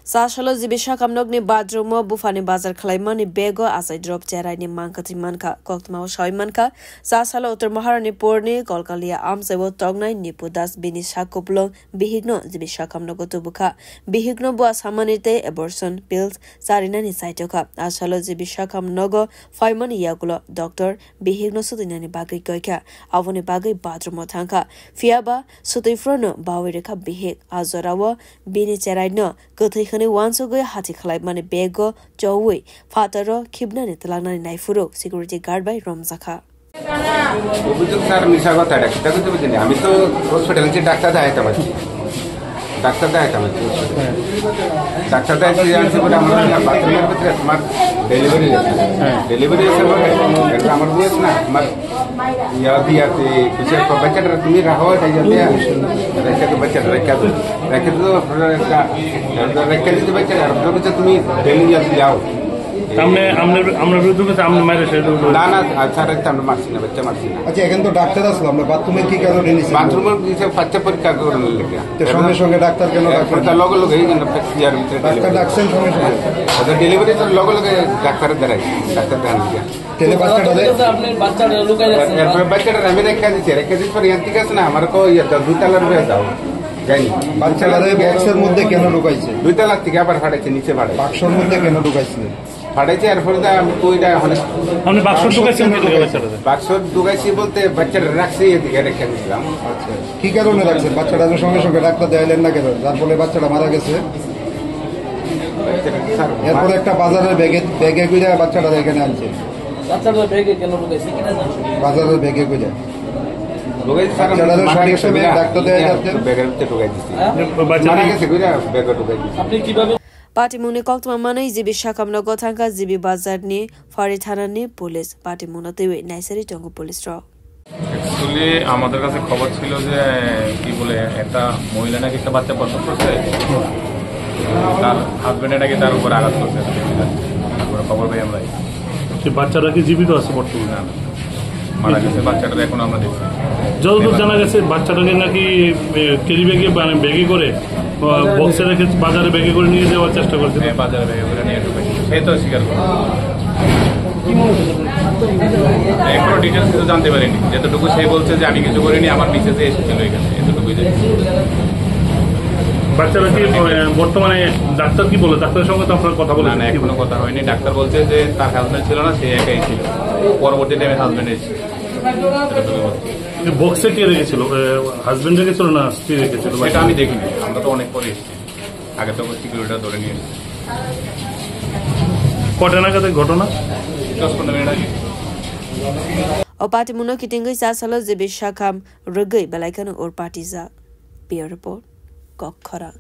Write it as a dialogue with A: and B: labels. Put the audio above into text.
A: Sashalo Zibisha Kamnogni Badrumo Bufani Bazar Klaimani Bego as I drop Jerani Mankati Manka, Koktma Shoimanka, Sasalo Utter Maharani Porni, Kolkalia Amsewo Togna, Nipudas Binishakoplo, Bihigno, Zibisha Kamnogotubuka, Bihigno Boas Hamanite, abortion, pills, Sarinani Saitoka, Ashalo Zibisha Kamnogo, Faimani Yagulo, Doctor, Bihigno Sudinani Bagi Goika, Avoni Bagi Badrumo Tanka, Fiaba, Sutifrono, Bawirika Bihig, Azorawa, Bini Cheraino, Guthi. Once ago, Hati Kalai Mani Bego, Joey, Fataro, Kibna Nitalana Naifuro, security guard by Romzaka.
B: অভিযোগ sir মিশা কথা এটা সেটা কিন্তু বুঝিনি আমি তো হসপিটালে যে ডাক্তার দেখাইতাম আর কি ডাক্তার দেখাইতাম ডাক্তার দেখাইতে জানছি বলে আমার বাথরুমের ভিতরে তোমার ডেলিভারি এসে বলে এটা আমার বয়স না আমার ইয়া দিয়াতে কিছু বাচ্চাটা তুমি রাখো তাই যাতে রেখে তো বাচ্চাটা রেখে তো রেখে দিতে বাচ্চাটা আর তুমি ডেলি যাও
C: আমরা বিরুদ্ধে আমরা মাইরে
B: না না আচ্ছা রাখতে আমরা মারছি না বাচ্চা মারছি না
D: আচ্ছা এখন তো ডাক্তার আসলো আমরা বাথরুমের কি কারণে নিছি
B: বাথরুমের কিছু বাচ্চা পরীক্ষা করার লাগে
D: তো সঙ্গে সঙ্গে ডাক্তার কেন
B: ডাক্তার লগে লগে এই জন্য ইয়ার ভিতরে
D: ডাক্তার ডাকছেন সঙ্গে সঙ্গে
B: ওদের ডেলিভারি তো লগে লগে ডাক্তারের দ্বারাই ডাক্তার দেন দিয়া
D: তেলে বাচ্চাটা
E: আপনি বাচ্চাটা লুকাই রাখছেন
B: এরপর বাচ্চাটা আমি রেখে দিচ্ছি পর ইয়ার ঠিক আছে না আমার কো ইয়া দুইতলার হয়ে যাও যাই
D: বাচ্চাটা বক্সের মধ্যে কেন ঢুকাইছে
B: দুইতলার থেকে আবার ফাটাইছে নিচে ফাটাই
D: বাক্সের মধ্যে কেন ঢুকাইছে
B: ফাটাইছে এরপর আমি ওইটা
C: আপনি বাক্স ঢুকাইছেন
B: বাক্স ঢুকাইছি বলতে বাচ্চাটা রাখছি এদিকে রেখে দিয়েছিলাম
D: আচ্ছা কি কারণে রাখছেন বাচ্চাটা সঙ্গে সঙ্গে ডাক্তার দেখাইলেন না কেন যার ফলে বাচ্চাটা মারা গেছে এরপরে একটা বাজারের ব্যাগে করে বাচ্চাটা এখানে আনছে
E: বাচ্চাটা ব্যাগে কেন ঢুকাইছে কিনা জানেন
D: বাজারের ব্যাগে করে
A: Patimuni Kokmana is Bishakam Nogotanga, Zibi Bazarni, Fari Tanani, police, Patimunatewe, Naisari Tongo police draw.
F: Actually, আমাদের কাছে খবর ছিল যে কি বলে একটা মহিলা নাকি একটা বাচ্চা প্রসব করছে তার হাজবেন্ড নাকি তার উপর আঘাত করছে খবর পাই আমরা
C: সেই বাচ্চাটা কি জীবিত আছে বর্তমানে
F: মারা গেছে বাচ্চাটা এখন আমরা দেখছি
C: যতদূর জানা গেছে বাচ্চাটাকে নাকি ক্যারি ব্যাগে ব্যাগে করে বক্সে রেখে বাজারে ব্যাগে করে নিয়ে যাওয়ার চেষ্টা করছে
F: বাজারে ব্যাগে করে নিয়ে ঢুকেছে সে তো স্বীকার করে এখনো ডিটেলস কিছু জানতে পারিনি যতটুকু সে বলছে যে আমি কিছু করিনি আমার মেসেজে এসেছিল এখানে এতটুকুই
C: বাচ্চারা কি বর্তমানে ডাক্তার কি বলে ডাক্তারের সঙ্গে তো আপনার কথা বলে
F: না এখনো কথা হয়নি ডাক্তার বলছে যে তার হাজবেন্ড ছিল না সে একাই ছিল পরবর্তী টাইমে হাজবেন্ড এসেছে
C: বক্সে কে রেখেছিল হাজবেন্ড রেখেছিল না স্ত্রী রেখেছিল
F: এটা আমি দেখিনি আমরা তো অনেক পরে এসেছি আগে তো সিকিউরিটিটা ধরে নিয়ে
C: কটা নাগাদ ঘটনা
F: 10-15 মিনিট আগে
A: O Patimuno Kitingai Sasalo Zibishakam Rugai Balaikan or Partiza. Beer report. Kokkara.